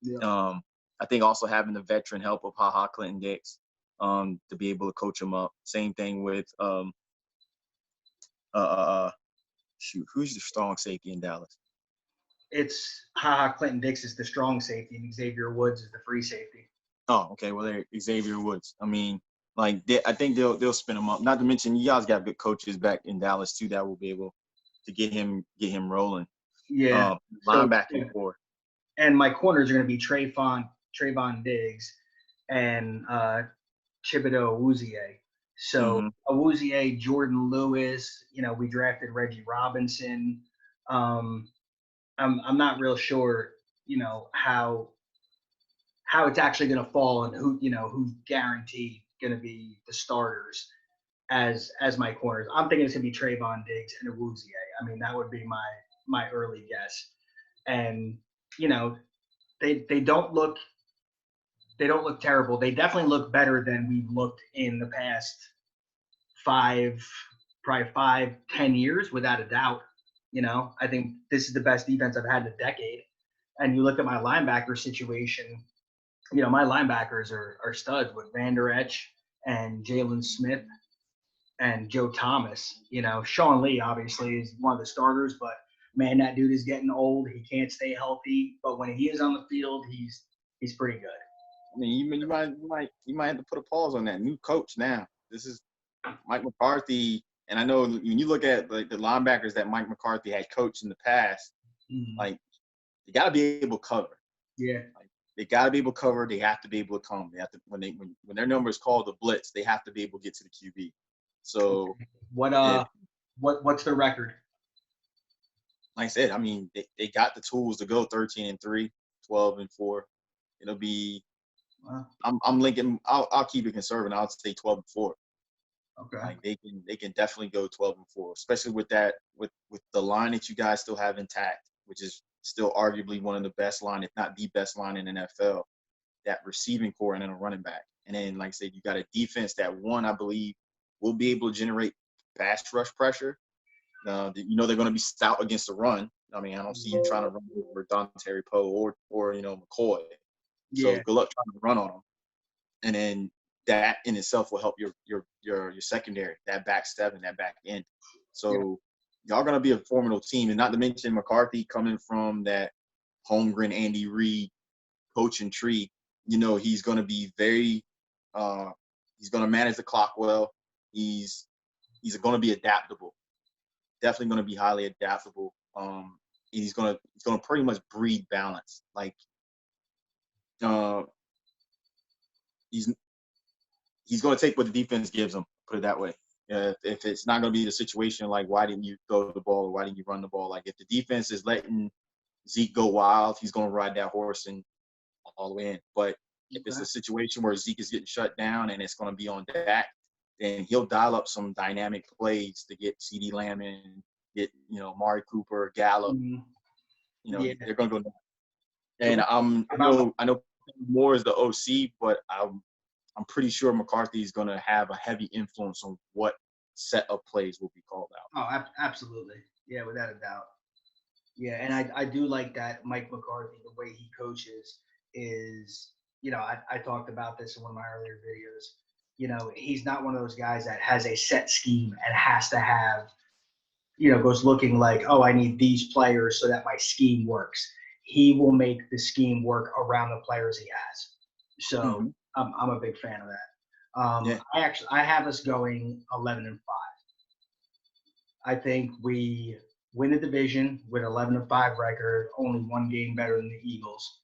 Yeah. I think also having the veteran help of Clinton Dix to be able to coach him up. Same thing with who's the strong safety in Dallas? It's Clinton Dix is the strong safety, and Xavier Woods is the free safety. Oh, okay. Well, there Xavier Woods. I mean, I think they'll spin him up. Not to mention, you guys got good coaches back in Dallas too that will be able to get him rolling. Yeah. Linebacking core. And my corners are going to be Trayvon Diggs and Chibodo Awuzie. So Awuzie, Jordan Lewis, we drafted Reggie Robinson. I'm not real sure, how it's actually going to fall and who's guaranteed going to be the starters as my corners. I'm thinking it's going to be Trayvon Diggs and Awuzie. I mean, that would be my early guess. And they don't look terrible. They definitely look better than we've looked in the past 10 years, without a doubt. I think this is the best defense I've had in a decade. And you look at my linebacker situation, my linebackers are studs with Van Der Esch and Jalen Smith and Joe Thomas. Sean Lee obviously is one of the starters, but man, that dude is getting old. He can't stay healthy, but when he is on the field, he's pretty good. I mean, you might have to put a pause on that. New coach now. This is Mike McCarthy, and I know when you look at the linebackers that Mike McCarthy had coached in the past, they got to be able to cover. Yeah. They got to be able to cover. They have to be able to come. They have to when their number is called the blitz, they have to be able to get to the QB. So what's their record? Like I said, I mean, they got the tools to go 13-3, 12-4. It'll be. Wow. I'm linking. I'll keep it conservative. I'll say 12-4. Okay. Like they can definitely go 12-4, especially with that with the line that you guys still have intact, which is still arguably one of the best line, if not the best line in the NFL. That receiving core and then a running back, and then like I said, you got a defense that I believe will be able to generate pass rush pressure. You know they're going to be stout against the run. I mean, I don't see you trying to run over Dontari Poe or McCoy. So Yeah. good luck trying to run on them. And then that in itself will help your secondary, that back seven, that back end. So y'all going to be a formidable team, and not to mention McCarthy coming from that Holmgren, Andy Reid coaching tree. You know, he's going to be very he's going to manage the clock well. He's going to be adaptable. Definitely going to be highly adaptable. He's going to pretty much breed balance. Like he's going to take what the defense gives him. Put it that way. If it's not going to be the situation like why didn't you throw the ball or why didn't you run the ball? Like if the defense is letting Zeke go wild, he's going to ride that horse and all the way in. But if it's a situation where Zeke is getting shut down and it's going to be on Dak, then he'll dial up some dynamic plays to get CeeDee Lamb and get, Amari Cooper, Gallup. They're going to go. And I know Moore is the OC, but I'm pretty sure McCarthy is going to have a heavy influence on what set of plays will be called out. Oh, absolutely. Yeah, without a doubt. Yeah, and I do like that Mike McCarthy, the way he coaches is, I talked about this in one of my earlier videos. He's not one of those guys that has a set scheme and has to have, goes looking like, oh, I need these players so that my scheme works. He will make the scheme work around the players he has. So I'm a big fan of that. I have us going 11-5. I think we win the division with 11-5 record, only one game better than the Eagles,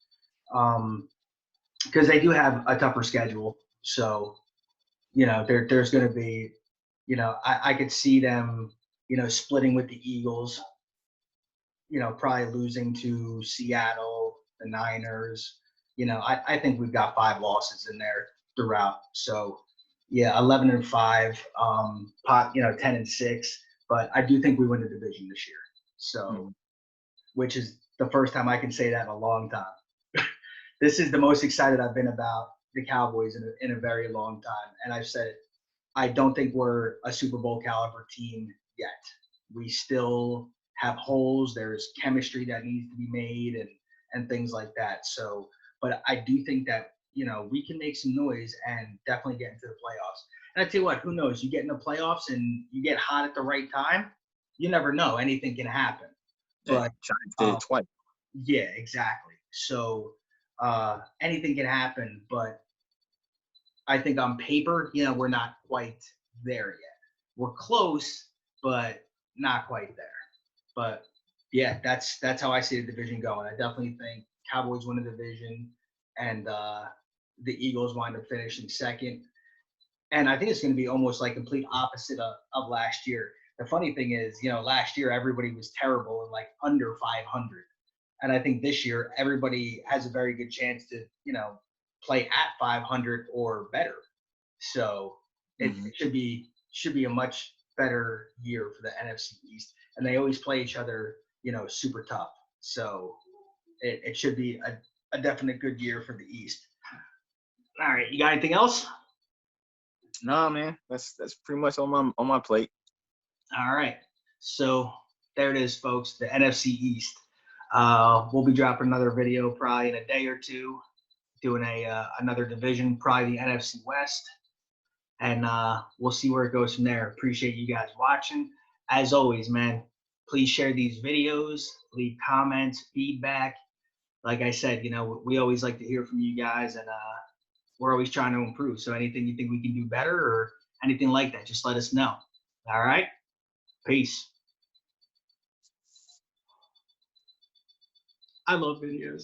because they do have a tougher schedule. So, there's going to be, I could see them, splitting with the Eagles. Probably losing to Seattle, the Niners. I think we've got 5 losses in there throughout. So, 11-5, 10-6. But I do think we win the division this year. So, which is the first time I can say that in a long time. This is the most excited I've been about the Cowboys in a very long time. And I've said it. I don't think we're a Super Bowl caliber team yet. We still have holes. There's chemistry that needs to be made and things like that. So, but I do think that, we can make some noise and definitely get into the playoffs. And I tell you what, who knows? You get in the playoffs and you get hot at the right time. You never know. Anything can happen. But Giants did it twice. Yeah, exactly. So anything can happen. But I think on paper, we're not quite there yet. We're close, but not quite there. But yeah, that's how I see the division going. I definitely think Cowboys win the division, and the Eagles wind up finishing second. And I think it's going to be almost like complete opposite of last year. The funny thing is, last year everybody was terrible and like under 500. And I think this year everybody has a very good chance to, play at 500 or better. So it should be a much better year for the NFC East. And they always play each other, super tough. So it should be a definite good year for the East. All right, you got anything else? Nah, man, that's pretty much on my plate. All right, so there it is, folks. The NFC East. We'll be dropping another video probably in a day or two, doing another division, probably the NFC West, and we'll see where it goes from there. Appreciate you guys watching. As always, man, please share these videos, leave comments, feedback. Like I said, we always like to hear from you guys, and we're always trying to improve. So anything you think we can do better or anything like that, just let us know. All right? Peace. I love videos.